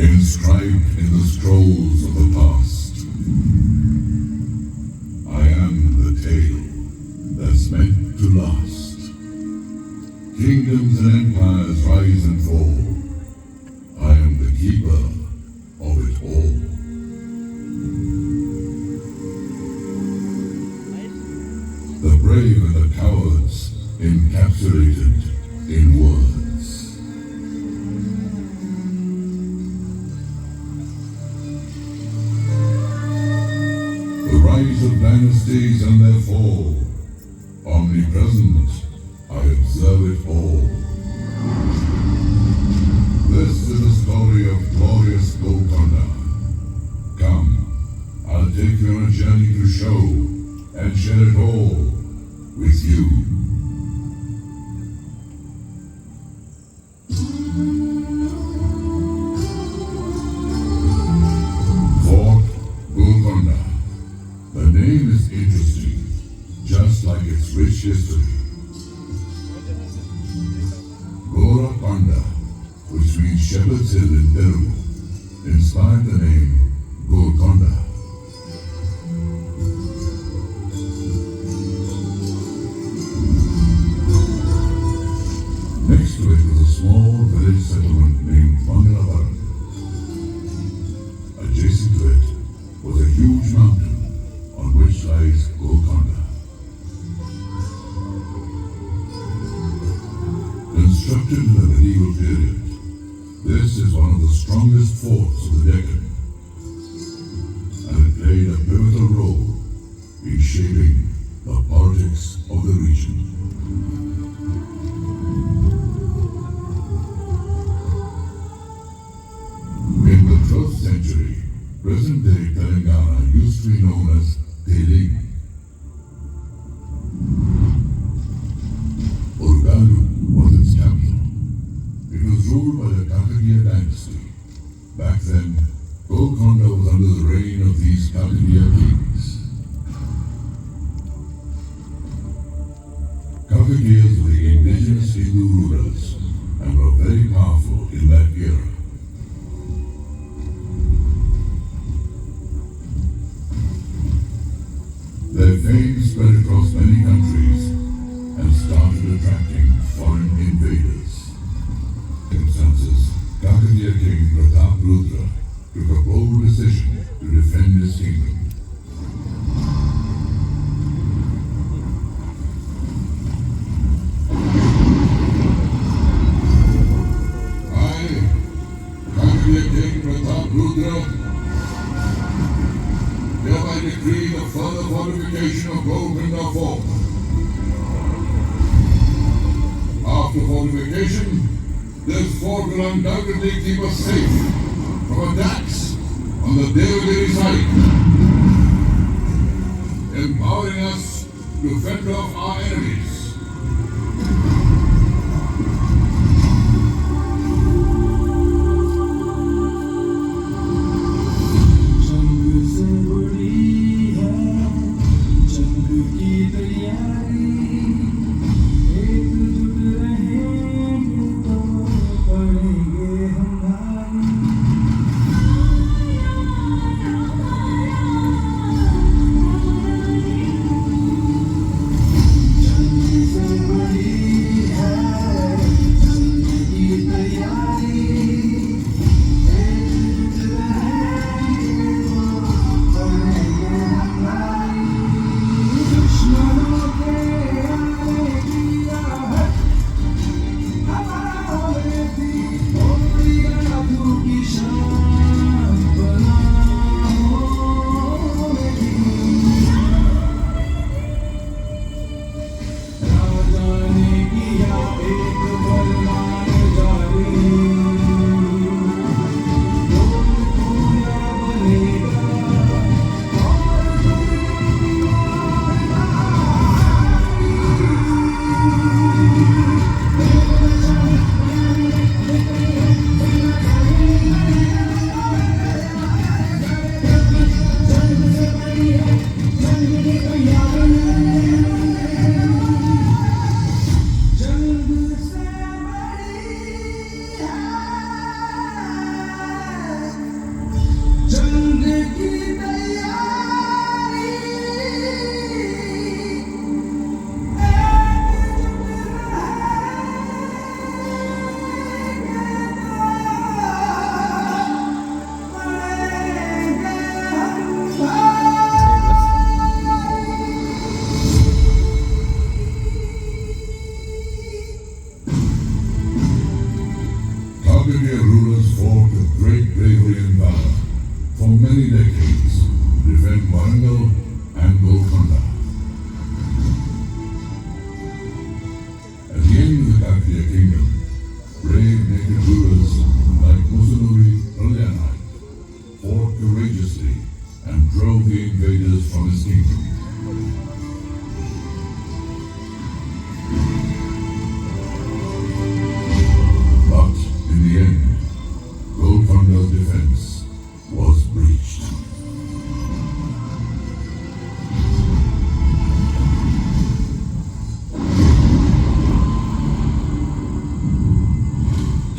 Inscribed in the scrolls of the past, I am the tale that's meant to last. Kingdoms and empires rise and fall. I am the keeper of it all. The brave and the cowards encapsulated in words. The rise of dynasties and their fall. Omnipresent, I observe it all. This is the story of glorious Golkonda. Come, I'll take you on a journey to show and share it all with you. Fort Golkonda. The name is interesting, just like its rich history. Golkonda, which means Shepherd's Hill in Telugu, inspired the name Golkonda. Next to it was a small village settlement named Mangalavaram. Adjacent to it was a huge mountain on which lies Golkonda. Constructed in the medieval period, this is one of the strongest forts of the Deccan, and it played a pivotal role in shaping the politics of the region. In the 12th century, present-day Telangana used to be known as Telugu. Urgalu was its capital. It was ruled by the Kakatiya dynasty. Back then, Golkonda was under the reign of these Kakatiya kings. Kakatiyas were the indigenous Hindu rulers and were very powerful in that era. Their fame spread across many countries and started attracting foreign invaders. Circumstances, Kakatiya King Rudra took a bold decision to defend his kingdom. I, Kakatiya King Rudra, hereby decree the further fortification of Golkonda Fort. After fortification, this fort will undoubtedly keep us safe from attacks on the Devagiri side, empowering us to fend off our enemies. opinionated rulers like Musunuri Pralyana fought courageously and drove the invaders from his kingdom. But in the end, Golkonda's defense was breached.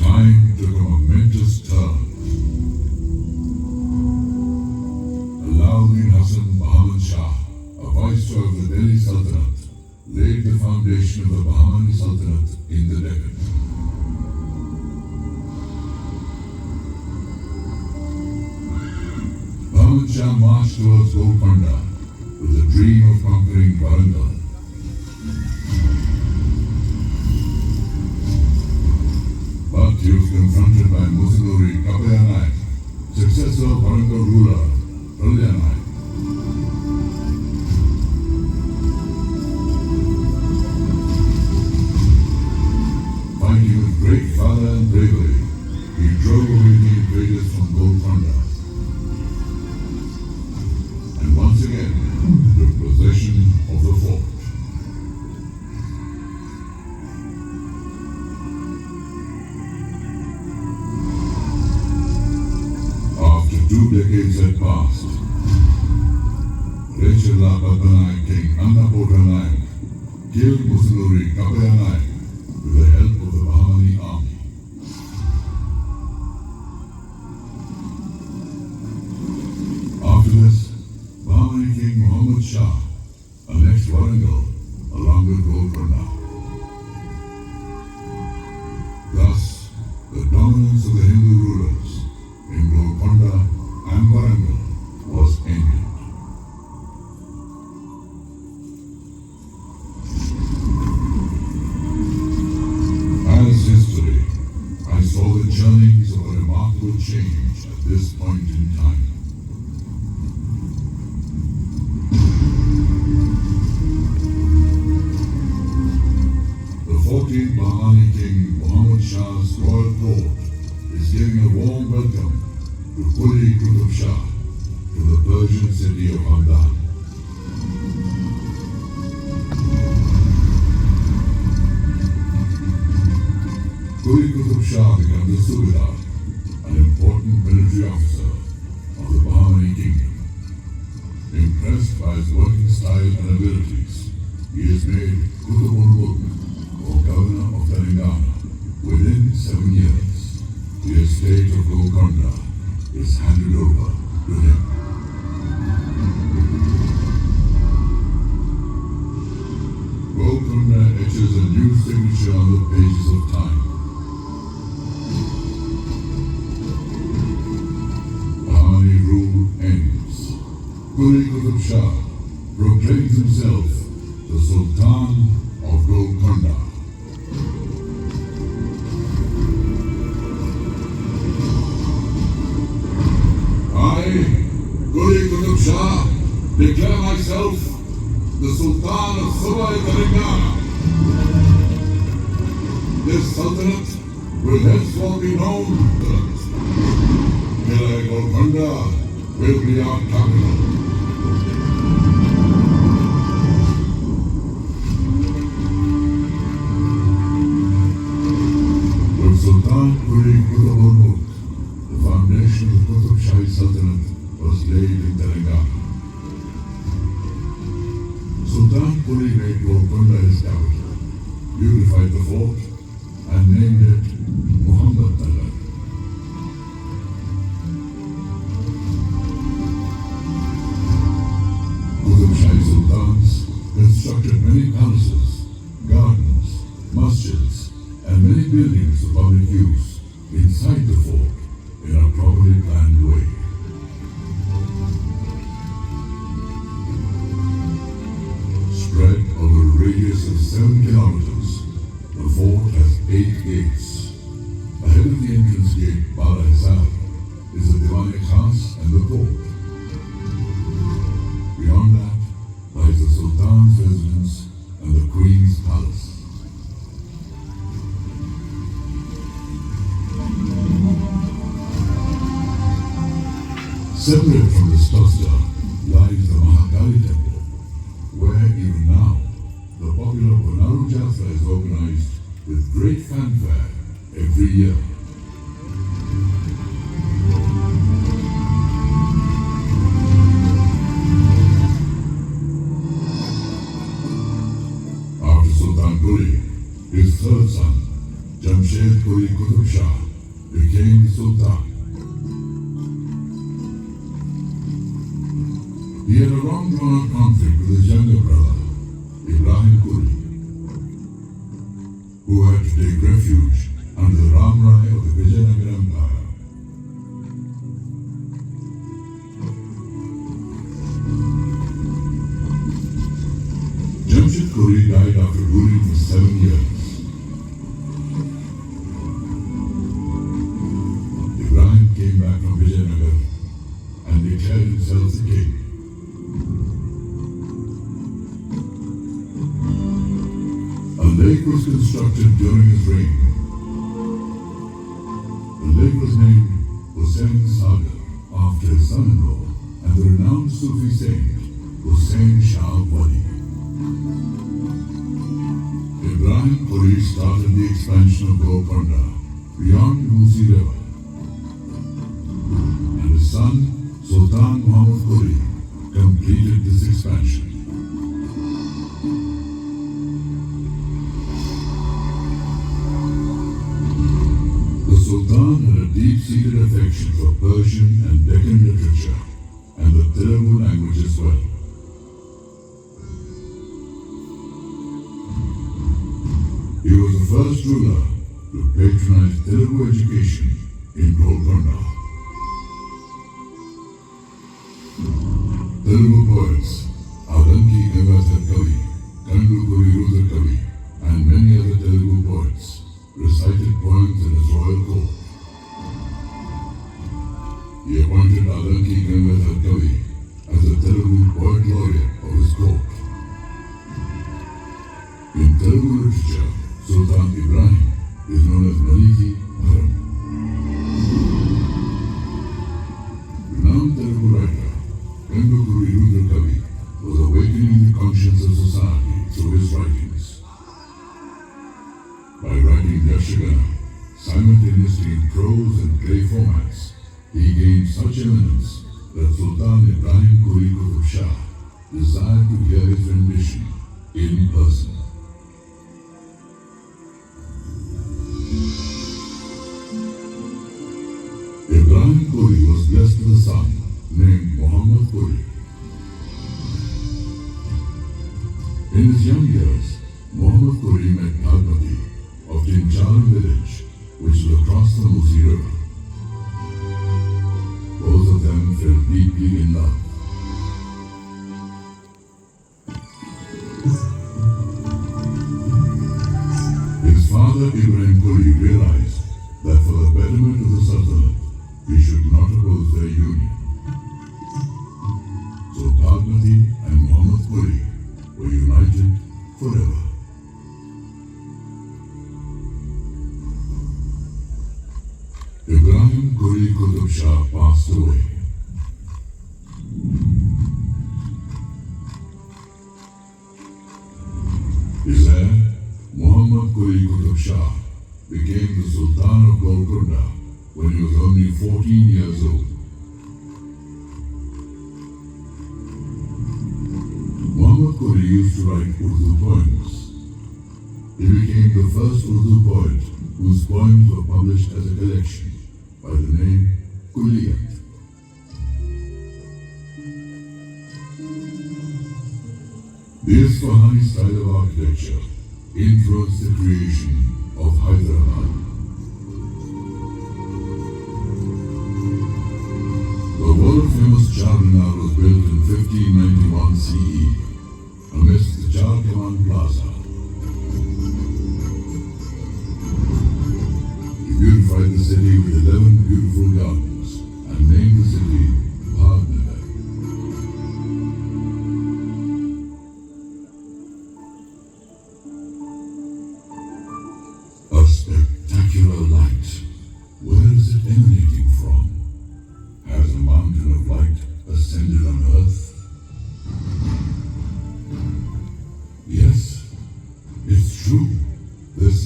Time took a momentous turn. Alauddin Hassan Muhammad Shah, a viceroy of the Delhi Sultanate, laid the foundation of the Bahmani Sultanate in the Deccan. Muhammad Shah marched towards Golkonda with the dream of conquering Warangal. But he was confronted by Musunuri Kapayanai, successor of Warangal ruler Pralyana. Fighting with great valor and bravery, he drove away the invaders from Golkonda and once again took possession of the fort. After 2 decades had passed, Rechilla Padmanai King Annapurna killed Musunuri Kapayanai with the help of the Bahmani army. After this, Bahmani King Muhammad Shah annexed Warangal along with Golkonda. Thus, the dominance of the Hindu rulers in Golkonda and Warangal was ended. As history, I saw the journeyings of a remarkable change at this point in time. The 14th Bahmani King Muhammad Shah's royal court is giving a warm welcome to Quli Qutub Shah to the Persian city of Hamdan. Quli Qutub Shah becomes the Subedar, an important military officer of the Bahmani kingdom. Impressed by his working style and abilities, he is made Qutub-ul-Mulk, or governor of Telangana. Within 7 years, the estate of Golkonda is handed over to him. Golkonda etches a new signature on the pages of time. Bahmani rule ends. Quli Qutub Shah proclaims himself the Sultan of Golkonda. I, Quli Qutub Shah, declare myself the Sultan of Subai Telangana. This Sultanate will henceforth be known as Golkonda will be our capital. With Sultan Quli Qutub-ul-Mulk, the foundation of the Qutub Shahi Sultanate was laid in Telangana. Sultan Quli made Golkonda his capital, beautified the fort, and named it Muhammad Nagar. Qutub Shahi Sultans constructed many palaces, gardens, masjids, and many buildings of public use inside the fort in a properly planned way. Spread over a radius of 7 kilometers, the fort has 8 gates. Ahead of the entrance gate, Bala Hisar, is the Diwan-e Khas and the court. Beyond that lies the Sultan's residence and the Queen's palace. Separate from this cluster lies the Mahakali temple, where even now the popular Bonaru Jatra is organized with great fanfare every year. After Sultan Quli, his third son, Jamshed Quli Qutub Shah, became the Sultan. He had a long-drawn-out conflict with his younger brother, Ibrahim Quli, who had to take refuge under the Ram Rai of the Vijayanagara Empire. Jamshed Quli died after ruling for 7 years. Ibrahim came back from Vijayanagar and declared himself the king. A lake was constructed during his reign. The lake was named Hussain Sagar after his son-in-law and the renowned Sufi saint Hussain Shah Wali. Ibrahim Quli started the expansion of Golkonda beyond the Musi River, and his son Sultan Muhammad Quli completed this expansion. The Sultan had a deep-seated affection for Persian and Deccan literature and the Telugu language as well. He was the first ruler to patronize Telugu education in Golkonda. Telugu poets Adanki Gangadhar Kavi, Kandukuri Rudra Kavi, and many other Telugu poets recited poems in his royal court. He appointed Adanki Gangadhar Kavi as the Telugu poet laureate of his court. In Telugu literature, Sultan Ibrahim is known as Maliki Bharam. Renowned Telugu writer Kandukuri Rudra Kavi was awakening the conscience of society through his writings. By writing Yakshagana simultaneously in prose and play formats, he gained such eminence that Sultan Ibrahim Quli Qutub Shah desired to hear his rendition in person. Ibrahim Quli was blessed with a son named Muhammad Quli. In his young years, Muhammad Quli met Parvati of Tincharam village, which is across the Musi River. Both of them fell deeply in love. His father Ibrahim Quli realized that for the betterment of the Sultanate, he should not oppose their union. So Parvati and Muhammad Quli were united forever. Ibrahim Quli Qutub Shah passed away. His heir, Muhammad Quli Qutub Shah, became the Sultan of Golkonda when he was only 14 years old. Muhammad Quli used to write Urdu poems. He became the first Urdu poet whose poems were published as a collection by the name Kulliyat. The Isfahani style of architecture influenced the creation of Hyderabad. The world-famous Charminar was built in 1591 CE amidst the Char Kaman Plaza. He beautified the city with 11 beautiful gardens and named the city Bhagnagar. A spectacular light. Where is it emanating from? Has a mountain of light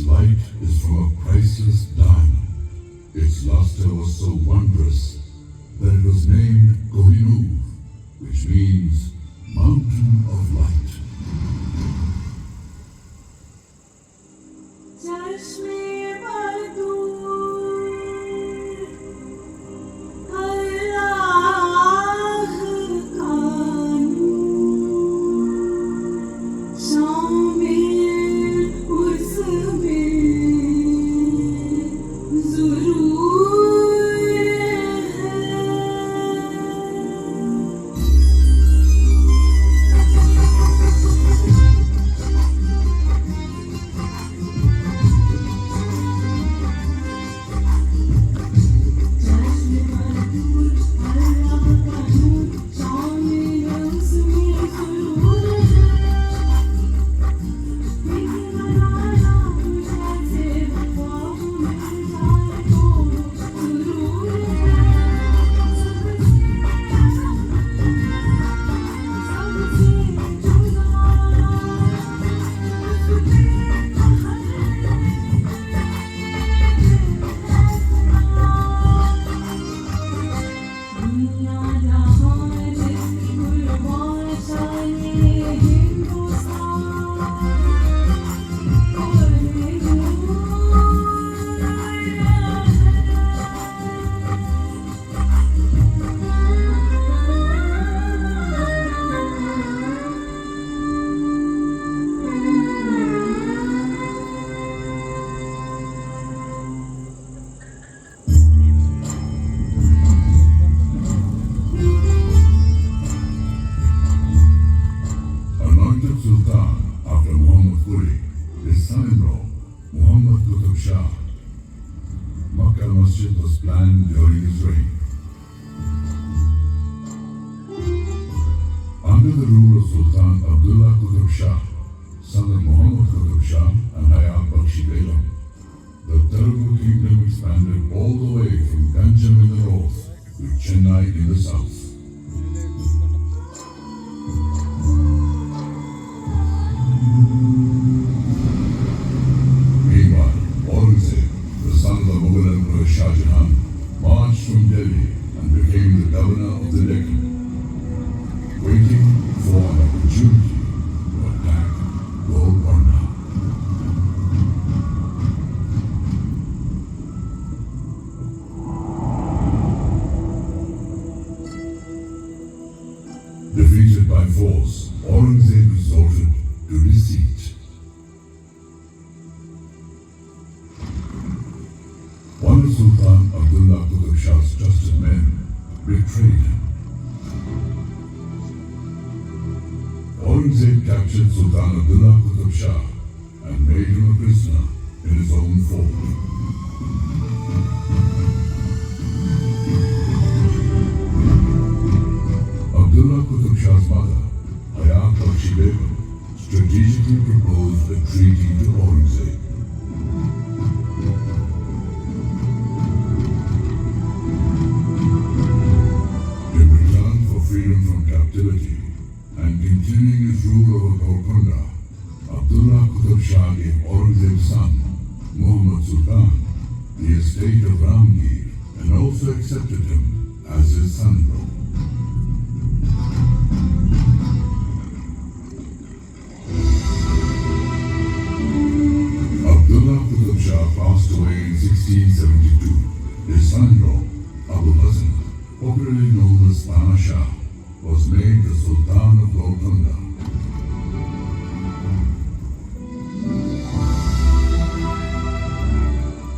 light is from a priceless diamond. Its luster was so wondrous that it was named Kohinoor, which means Mountain of Light. Was planned during his reign. Under the rule of Sultan Abdullah Qutb Shah, son of Muhammad Qutb Shah and Hayat Bakshi Begum, the Telugu kingdom expanded all the way from Ganjam in the north to Chennai in the south. Meanwhile, Aurangzeb, the son of the Mughal Emperor Shah Jahan, marched from Delhi and became the governor of the Deccan, waiting for an opportunity to attack Golkonda. Defeated by force, Aurangzeb resorted to deceit. One of Sultan Abdullah Qutb Shah's trusted men betrayed him. Aurangzeb captured Sultan Abdullah Qutb Shah and made him a prisoner in his own fort. Abdullah Qutb Shah's mother, Hayat Bakshi Begum, strategically proposed a treaty to Aurangzeb. In return for freedom from captivity and continuing his rule over Golkonda, Abdullah Qutb Shah gave Aurangzeb's son, Muhammad Sultan, the estate of Ramgir and also accepted him as his son-in-law. Abdullah Qutb Shah passed away in 1672. His son-in-law, Abu Hassan, popularly known as Tana Shah, was made the Sultan of Golkonda.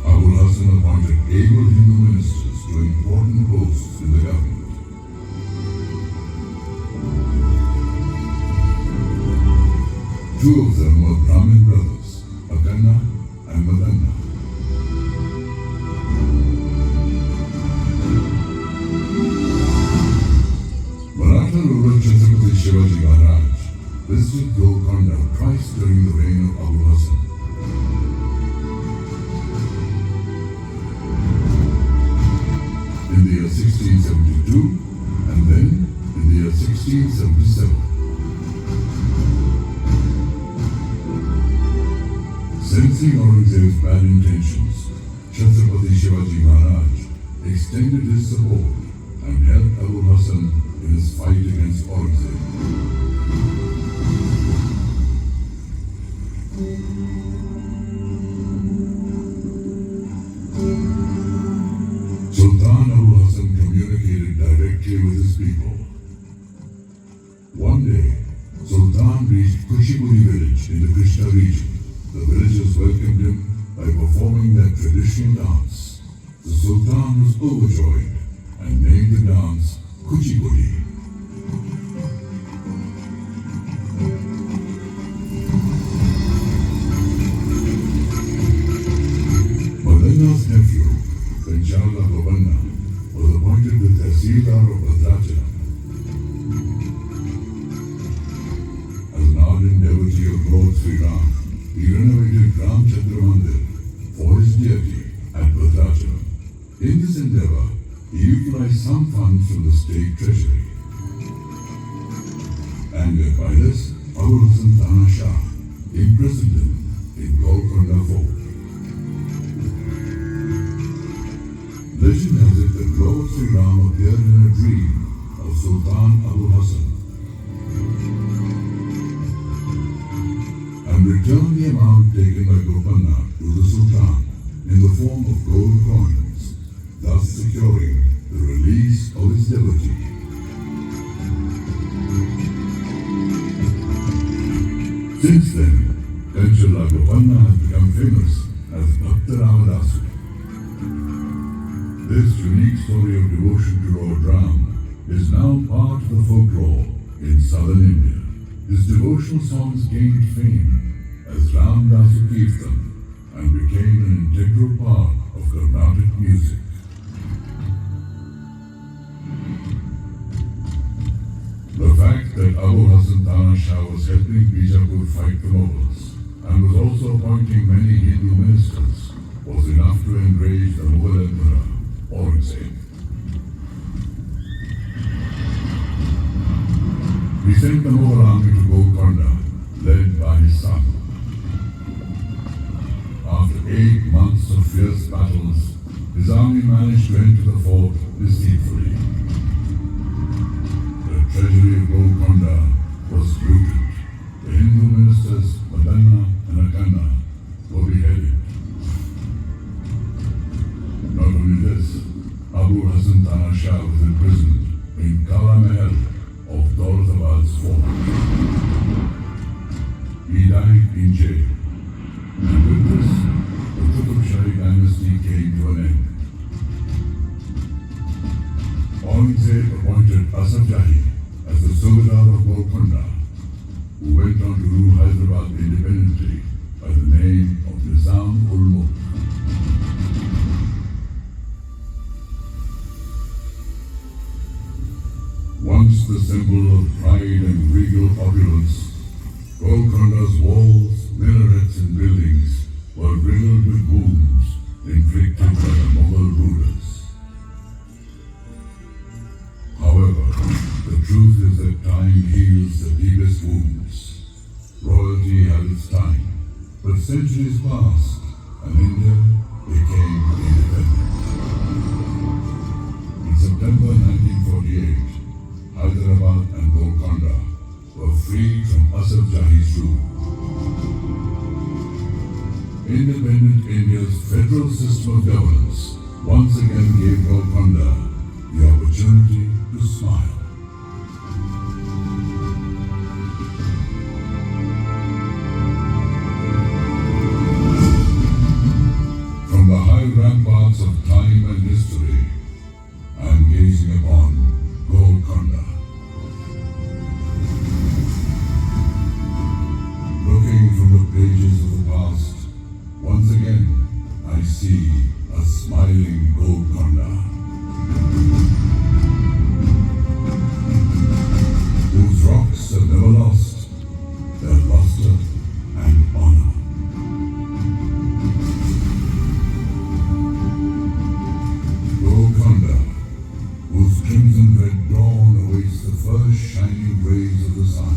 Abu Hassan appointed able Hindu ministers to important posts in the government. Two of them were Brahmin brothers, Akanna and Madanna. Maratha ruler Chhatrapati Shivaji Maharaj visited Golkonda twice during the reign of Abu Hassan. In the year 1672 and then in the year 1677. Since Sensing Aurangzeb's bad intentions, Chhatrapati Shivaji Maharaj extended his support and helped Abu Hassan in his fight against Aurangzeb. Sultan Abu Hassan communicated directly with his people. One day, Sultan reached Kuchibudi village in the Krishna region. The villagers welcomed him by performing their traditional dance. The Sultan was overjoyed and named the dance Kuchibudi. Madanna's nephew, Penchala Golkonda, was appointed the Tehsildar of Bhadrachalam. As an ardent devotee of Lord Sri Ram, he renovated Ram Chandra Mandir for his deity at Bhadrachalam. In this endeavor, he utilized some funds from the state treasury. Angered by this, Abu Hassan Tana Shah imprisoned him in Golkonda fort. Legend has it that Lord Sri Ram appeared in a dream of Sultan Abu Hassan and returned the amount taken by Golkonda to the Sultan in the form of gold coins, thus securing the release of his devotee. Since then, Penchala Golkonda has become famous as Bhakta Ramadasu. This unique story of devotion to Lord Ram is now part of the folklore in southern India. His devotional songs gained fame as Ramdasu Kirtan and became an integral part of Carnatic music. The fact that Abu Hassan Tana Shah was helping Bijapur fight the Mughals and was also appointing many Hindu ministers was enough to enrage the Mughal Emperor Aurangzeb. He sent the Mughal army to Golkonda, led by his son. After 8 months of fierce battles, his army managed to enter the fort deceitfully. The treasury of Golkonda was looted. The Hindu ministers Madanna and Akanna were beheaded. Not only this, Abu Hassan Tana Shah was imprisoned in Kala Mahal of Daulatabad's fort. He died in jail, and with this, the Qutub Shahi dynasty came to an end. Aurangzeb appointed Asaf Jahi as the Subadar of Golkonda, who went on to rule Hyderabad independently by the name of Nizam ul Mulk. Once the symbol of pride and regal opulence, Golkonda's walls, minarets and buildings were riddled with wounds inflicted by the Mughal rulers. However, the truth is that time heals the deepest wounds. Royalty had its time, but centuries passed and India became independent. In September 1948, Hyderabad and Golkonda were freed from Asaf Jahi's rule. Independent India's federal system of governance once again gave Golkonda the opportunity to smile. From the high ramparts of time and history, I am gazing upon Golkonda. Looking from the pages of the past, once again I see a smiling Golkonda, whose rocks have never lost their luster and honor. Golkonda, whose crimson red dawn awaits the first shining rays of the sun.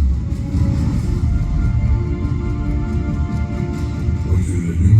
But with a new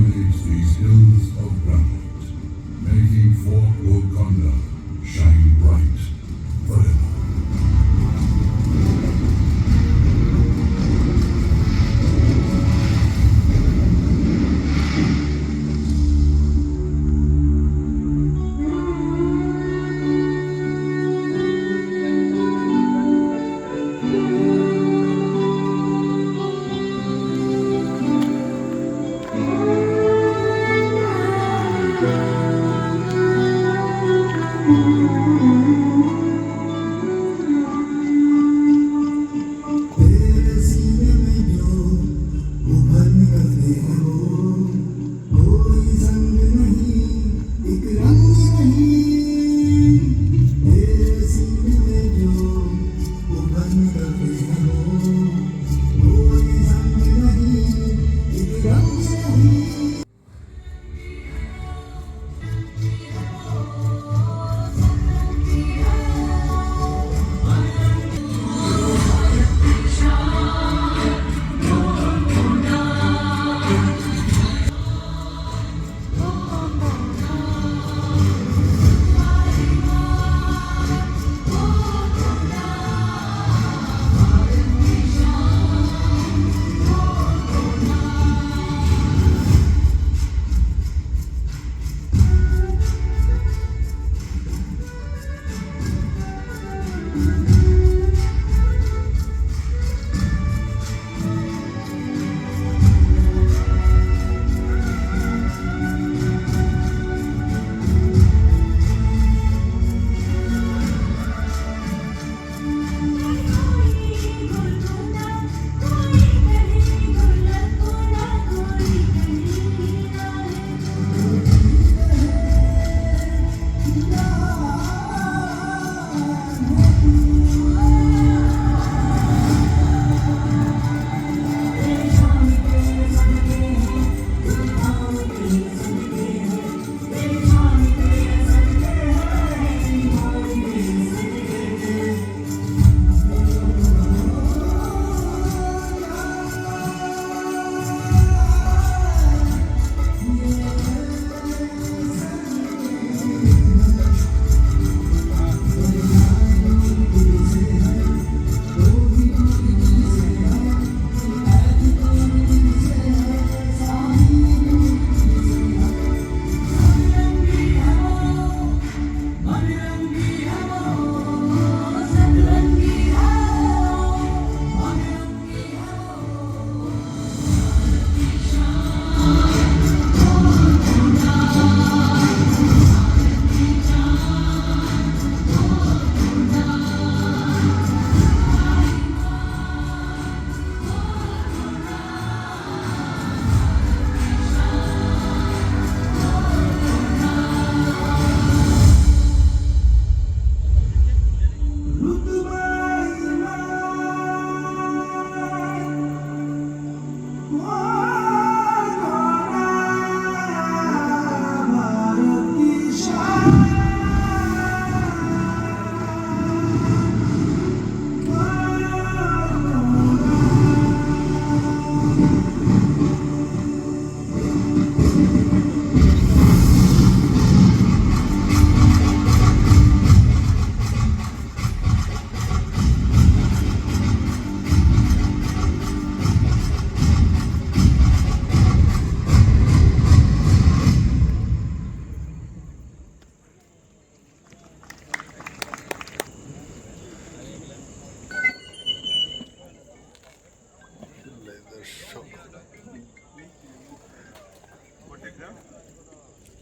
Photograph.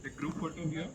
A group photo here.